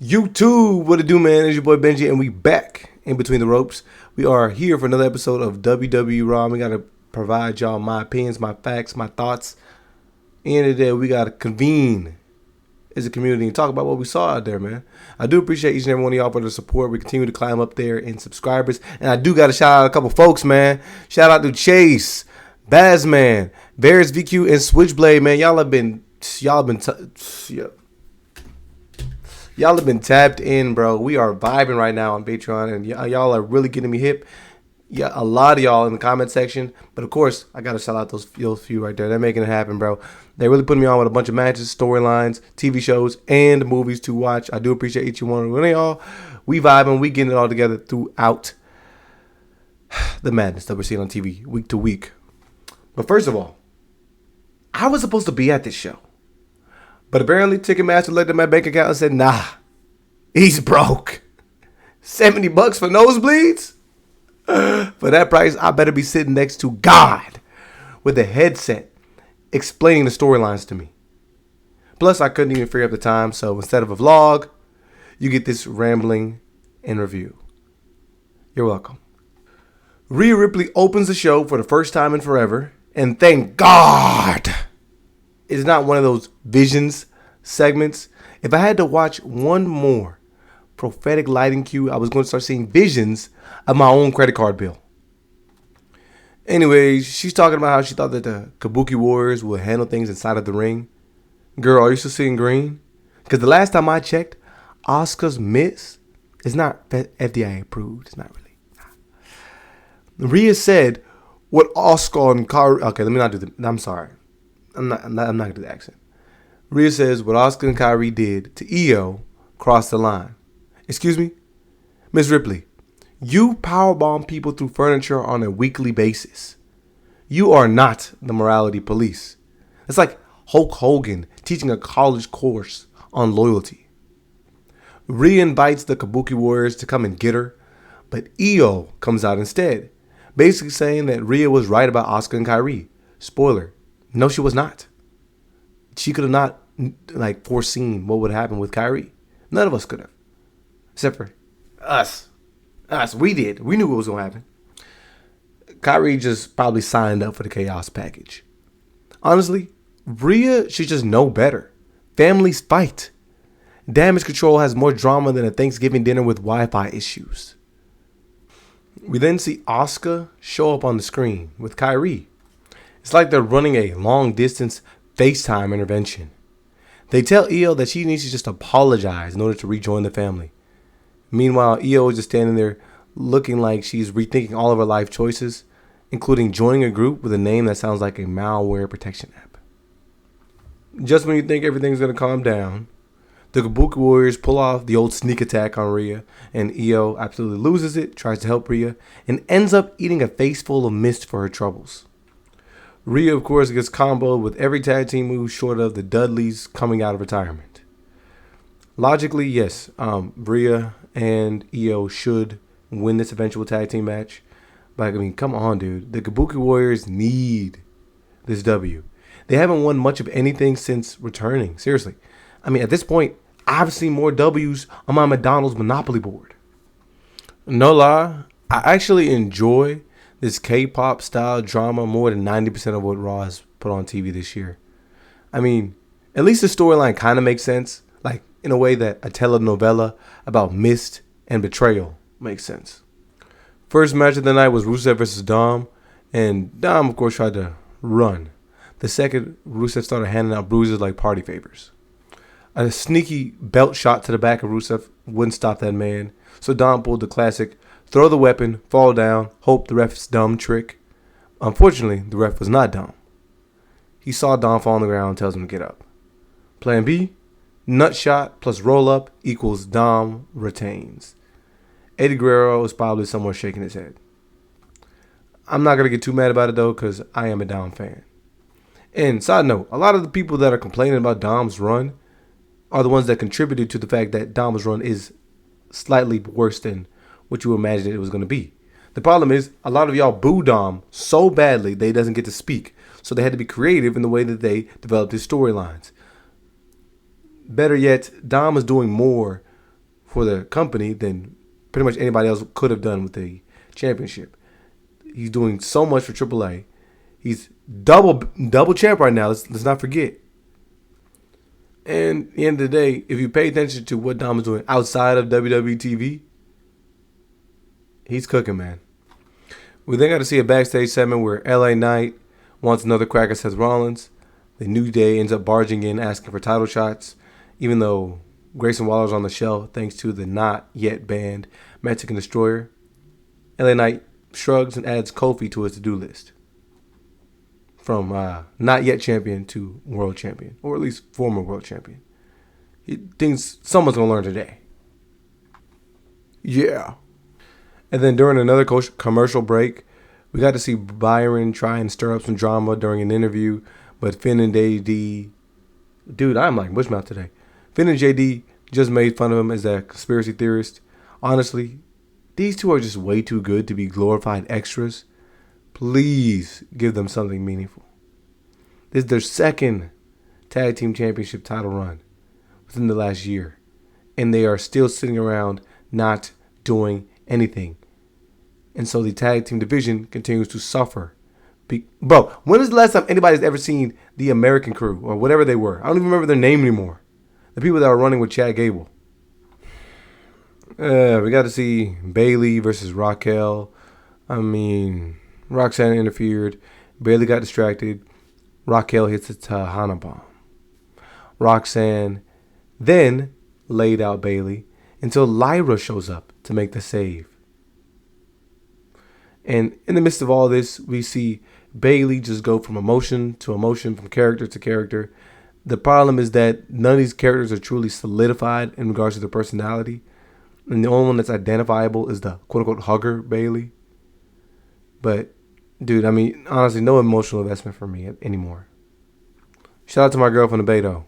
YouTube, what it do, man? It's your boy Benji, and we back in between the ropes. We are here for another episode of WWE Raw. We gotta provide y'all my opinions, my facts, my thoughts. End of the day, we gotta convene as a community and talk about what we saw out there, man. I do appreciate each and every one of y'all for the support. We continue to climb up there in subscribers, and I do gotta shout out a couple folks, man. Shout out to Chase, Bazman, Varys VQ, and Switchblade, man. Y'all have been tapped in, bro. We are vibing right now on Patreon, and y'all are really getting me hip. Yeah, a lot of y'all in the comment section. But of course, I gotta shout out those few right there. They're making it happen, bro. They really putting me on with a bunch of matches, storylines, TV shows, and movies to watch. I do appreciate each and one of y'all. We vibing, we getting it all together throughout the madness that we're seeing on TV week to week. But first of all, I was supposed to be at this show. But apparently Ticketmaster looked at my bank account and said, nah, he's broke. $70 for nosebleeds? For that price, I better be sitting next to God with a headset explaining the storylines to me. Plus, I couldn't even figure out the time, so instead of a vlog, you get this rambling and review. You're welcome. Rhea Ripley opens the show for the first time in forever, and thank God it's not one of those visions segments. If I had to watch one more prophetic lighting cue, I was going to start seeing visions of my own credit card bill. Anyways, she's talking about how she thought that the Kabuki Warriors would handle things inside of the ring. Girl, are you still seeing green? Because the last time I checked, Asuka's miss is not FDA approved. It's not really. Rhea said what Asuka and Kairi... Okay, let me not do that. I'm sorry. I'm not gonna do the accent. Rhea says what Asuka and Kairi did to Io crossed the line. Excuse me? Miss Ripley, you powerbomb people through furniture on a weekly basis. You are not the morality police. It's like Hulk Hogan teaching a college course on loyalty. Rhea invites the Kabuki Warriors to come and get her, but Io comes out instead, basically saying that Rhea was right about Asuka and Kairi. Spoiler, no, she was not. She could have not foreseen what would happen with Kairi. None of us could have. Except for us. We did. We knew what was going to happen. Kairi just probably signed up for the chaos package. Honestly, Rhea should just know better. Families fight. Damage control has more drama than a Thanksgiving dinner with Wi-Fi issues. We then see Asuka show up on the screen with Kairi. It's like they're running a long-distance FaceTime intervention. They tell Io that she needs to just apologize in order to rejoin the family. Meanwhile, Io is just standing there looking like she's rethinking all of her life choices, including joining a group with a name that sounds like a malware protection app. Just when you think everything's going to calm down, the Kabuki Warriors pull off the old sneak attack on Rhea, and Io absolutely loses it, tries to help Rhea, and ends up eating a face full of mist for her troubles. Rhea, of course, gets comboed with every tag team move short of the Dudleys coming out of retirement. Logically, yes, Rhea and Io should win this eventual tag team match. But, I mean, come on, dude. The Kabuki Warriors need this W. They haven't won much of anything since returning. Seriously. I mean, at this point, I've seen more W's on my McDonald's Monopoly board. No lie, I actually enjoy this K-pop style drama more than 90% of what Raw has put on TV this year. I mean, at least the storyline kind of makes sense, like in a way that a telenovela about mist and betrayal makes sense. First match of the night was Rusev versus Dom, and Dom, of course, tried to run. The second, Rusev started handing out bruises like party favors. A sneaky belt shot to the back of Rusev wouldn't stop that man, so Dom pulled the classic throw the weapon, fall down, hope the ref's dumb trick. Unfortunately, the ref was not dumb. He saw Dom fall on the ground and tells him to get up. Plan B, nut shot plus roll up equals Dom retains. Eddie Guerrero is probably somewhere shaking his head. I'm not going to get too mad about it though, because I am a Dom fan. And side note, a lot of the people that are complaining about Dom's run are the ones that contributed to the fact that Dom's run is slightly worse than what you imagined it was going to be. The problem is a lot of y'all boo Dom so badly that he doesn't get to speak. So they had to be creative in the way that they developed his storylines. Better yet, Dom is doing more for the company than pretty much anybody else could have done with the championship. He's doing so much for AAA. He's double champ right now. Let's not forget. And at the end of the day, if you pay attention to what Dom is doing outside of WWE TV, he's cooking, man. We then got to see a backstage segment where LA Knight wants another crack at Seth Rollins. The New Day ends up barging in, asking for title shots, even though Grayson Waller's on the shelf thanks to the not yet banned Mexican Destroyer. LA Knight shrugs and adds KOFI to his to-do list. From not yet champion to world champion, or at least former world champion. He thinks someone's going to learn today. Yeah. And then during another commercial break, we got to see Byron try and stir up some drama during an interview, but Finn and JD, dude, I'm like bushmouth today. Finn and JD just made fun of him as a conspiracy theorist. Honestly, these two are just way too good to be glorified extras. Please give them something meaningful. This is their second tag team championship title run within the last year, and they are still sitting around not doing anything. And so the tag team division continues to suffer. Bro, when is the last time anybody's ever seen the American Crew or whatever they were? I don't even remember their name anymore. The people that were running with Chad Gable. We got to see Bayley versus Raquel. I mean, Roxanne interfered. Bayley got distracted. Raquel hits a Tahana bomb. Roxanne then laid out Bayley until Lyra shows up to make the save. And in the midst of all this, we see Bayley just go from emotion to emotion, from character to character. The problem is that none of these characters are truly solidified in regards to their personality. And the only one that's identifiable is the quote-unquote hugger Bayley. But, dude, I mean, honestly, no emotional investment for me anymore. Shout out to my girl from the Bay, though.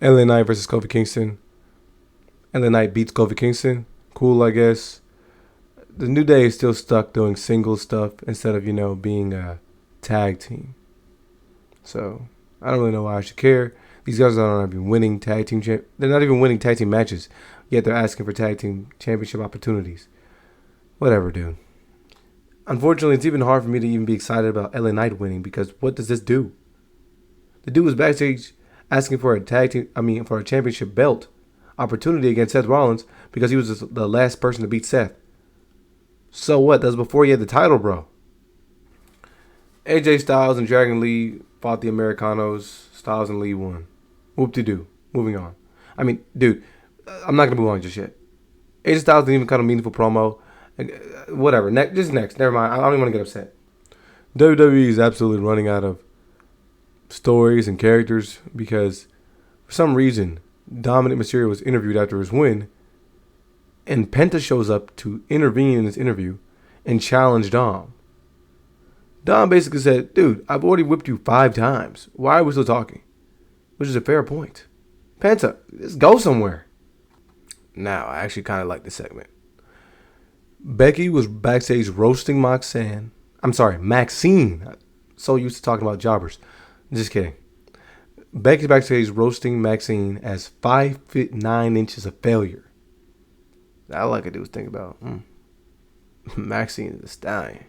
LA Knight versus Kofi Kingston. LA Knight beats Kofi Kingston. Cool, I guess. The New Day is still stuck doing single stuff instead of, being a tag team. So, I don't really know why I should care. These guys are not even winning tag team. They're not even winning tag team matches. Yet they're asking for tag team championship opportunities. Whatever, dude. Unfortunately, it's even hard for me to even be excited about LA Knight winning because what does this do? The dude was backstage asking for a championship belt opportunity against Seth Rollins because he was the last person to beat Seth. So what? That was before he had the title, bro. AJ Styles and Dragon Lee fought the Americanos. Styles and Lee won. Whoop-de-doo. Moving on. I mean, dude, I'm not going to move on just yet. AJ Styles didn't even cut a meaningful promo. Whatever. Next. Never mind. I don't even want to get upset. WWE is absolutely running out of stories and characters because for some reason, Dominik Mysterio was interviewed after his win, and Penta shows up to intervene in this interview and challenge Dom. Dom basically said, dude, I've already whipped you 5 times. Why are we still talking? Which is a fair point. Penta, let's go somewhere. Now, I actually kind of like this segment. Becky was backstage roasting Maxxine. So used to talking about jobbers. Just kidding. Becky's backstage roasting Maxxine as 5'9" of failure. I like a dude think about. Maxxine is a stallion.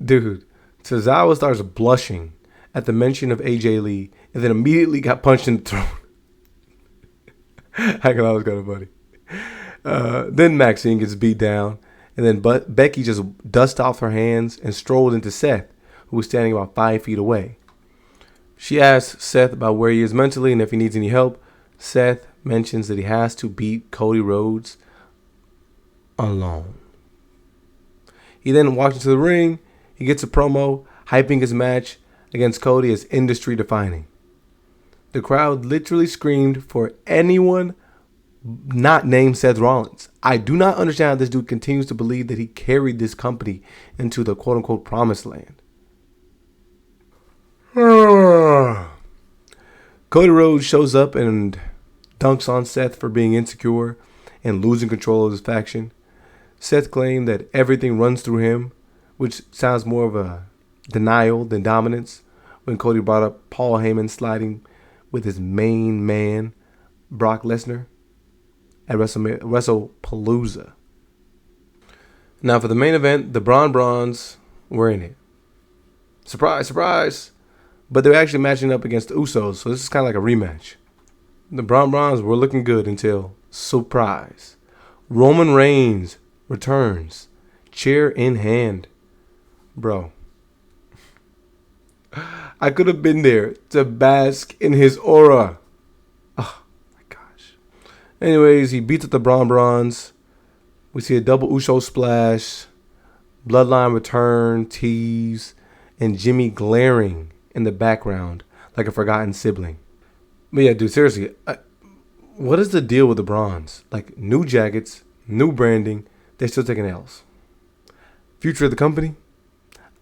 Dude, Tozawa starts blushing at the mention of AJ Lee and then immediately got punched in the throat. I thought that was kind of funny. Then Maxxine gets beat down, and then Becky just dusted off her hands and strolled into Seth, who was standing about 5 feet away. She asks Seth about where he is mentally and if he needs any help. Seth mentions that he has to beat Cody Rhodes alone. He then walks into the ring. He gets a promo, hyping his match against Cody as industry defining. The crowd literally screamed for anyone not named Seth Rollins. I do not understand how this dude continues to believe that he carried this company into the quote-unquote promised land. Cody Rhodes shows up and dunks on Seth for being insecure and losing control of his faction. Seth claimed that everything runs through him, which sounds more of a denial than dominance when Cody brought up Paul Heyman sliding with his main man, Brock Lesnar, at WrestlePalooza. Now, for the main event, the BRONS were in it. Surprise, surprise. But they're actually matching up against the USOS, so this is kind of like a rematch. The BRONS were looking good until, surprise, Roman Reigns returns, chair in hand. Bro, I could have been there to bask in his aura. Oh my gosh. Anyways, he beats up the BRONS. We see a double USO splash, Bloodline return, tease, and Jimmy glaring in the background like a forgotten sibling. But yeah, dude, seriously, what is the deal with the BRONS? Like, new jackets, new branding, they're still taking L's. Future of the company?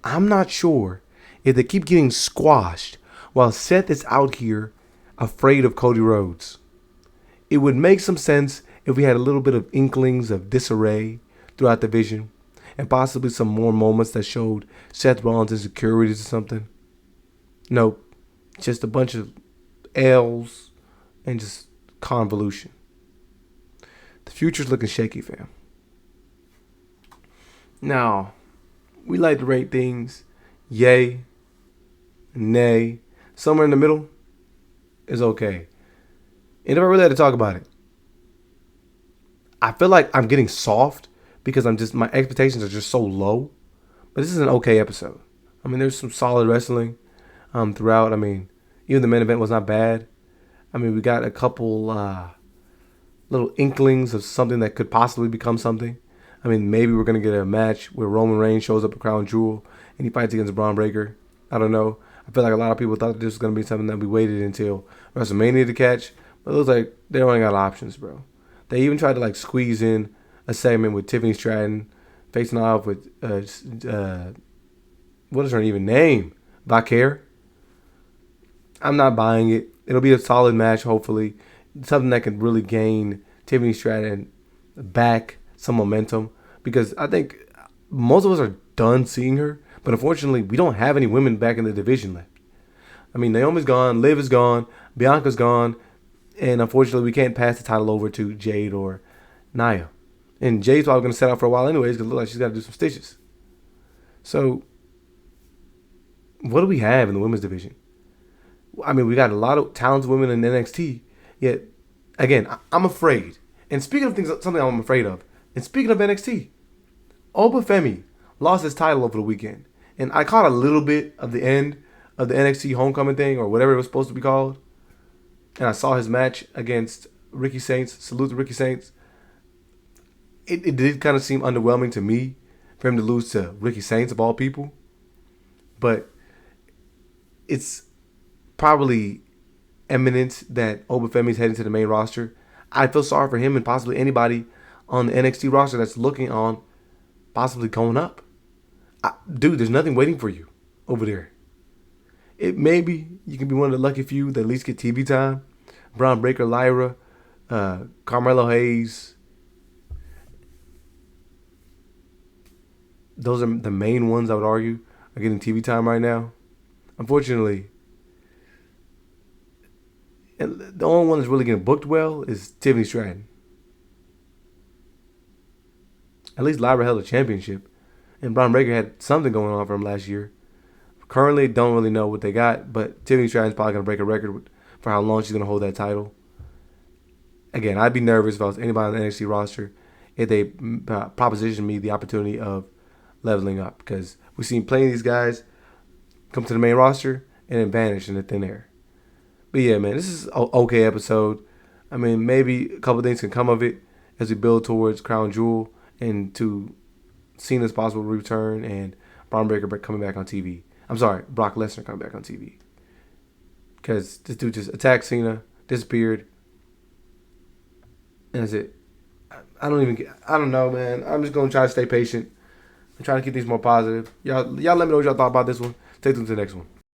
I'm not sure if they keep getting squashed while Seth is out here afraid of Cody Rhodes. It would make some sense if we had a little bit of inklings of disarray throughout the division and possibly some more moments that showed Seth Rollins' insecurities or something. Nope, just a bunch of L's and just convolution. The future's looking shaky, fam. Now, we like to rate things yay, nay, somewhere in the middle is okay. And if I really had to talk about it, I feel like I'm getting soft because my expectations are just so low. But this is an okay episode. I mean, there's some solid wrestling throughout. I mean, even the main event was not bad. I mean, we got a couple little inklings of something that could possibly become something. I mean, maybe we're going to get a match where Roman Reigns shows up at Crown Jewel and he fights against Braun Breaker. I don't know. I feel like a lot of people thought this was going to be something that we waited until WrestleMania to catch. But it looks like they only got options, bro. They even tried to like squeeze in a segment with Tiffany Stratton facing off with, what is her even name? Vaquer. I'm not buying it. It'll be a solid match, hopefully. Something that can really gain Tiffany Stratton back some momentum. Because I think most of us are done seeing her. But unfortunately, we don't have any women back in the division left. I mean, Naomi's gone. Liv is gone. Bianca's gone. And unfortunately, we can't pass the title over to Jade or Nia. And Jade's probably going to set out for a while anyways because it looks like she's got to do some stitches. So, what do we have in the women's division? I mean, we got a lot of talented women in NXT. Yet, again, I'm afraid. And speaking of things, something I'm afraid of. And speaking of NXT, Obafemi lost his title over the weekend. And I caught a little bit of the end of the NXT homecoming thing or whatever it was supposed to be called. And I saw his match against Ricky Saints. Salute to Ricky Saints. It did kind of seem underwhelming to me for him to lose to Ricky Saints of all people. But it's probably eminent that Obafemi's heading to the main roster. I feel sorry for him and possibly anybody on the NXT roster that's looking on possibly going up. Dude, there's nothing waiting for you over there. Maybe you can be one of the lucky few that at least get TV time. Braun Breaker, Lyra, Carmelo Hayes. Those are the main ones I would argue are getting TV time right now. Unfortunately, and the only one that's really getting booked well is Tiffany Stratton. At least Lyra held a championship. And Braun Breaker had something going on for him last year. Currently, don't really know what they got, but Tiffany Stratton's probably going to break a record for how long she's going to hold that title. Again, I'd be nervous if I was anybody on the NXT roster if they propositioned me the opportunity of leveling up, because we've seen plenty of these guys come to the main roster and then vanish in the thin air. But yeah, man, this is an okay episode. I mean, maybe a couple of things can come of it as we build towards Crown Jewel and to Cena's possible return and Braun Breaker coming back on TV. I'm sorry, Brock Lesnar coming back on TV. Because this dude just attacked Cena, disappeared, and that's it. I don't know, man. I'm just going to try to stay patient. I'm trying to keep things more positive. Y'all let me know what y'all thought about this one. Stay tuned to the next one.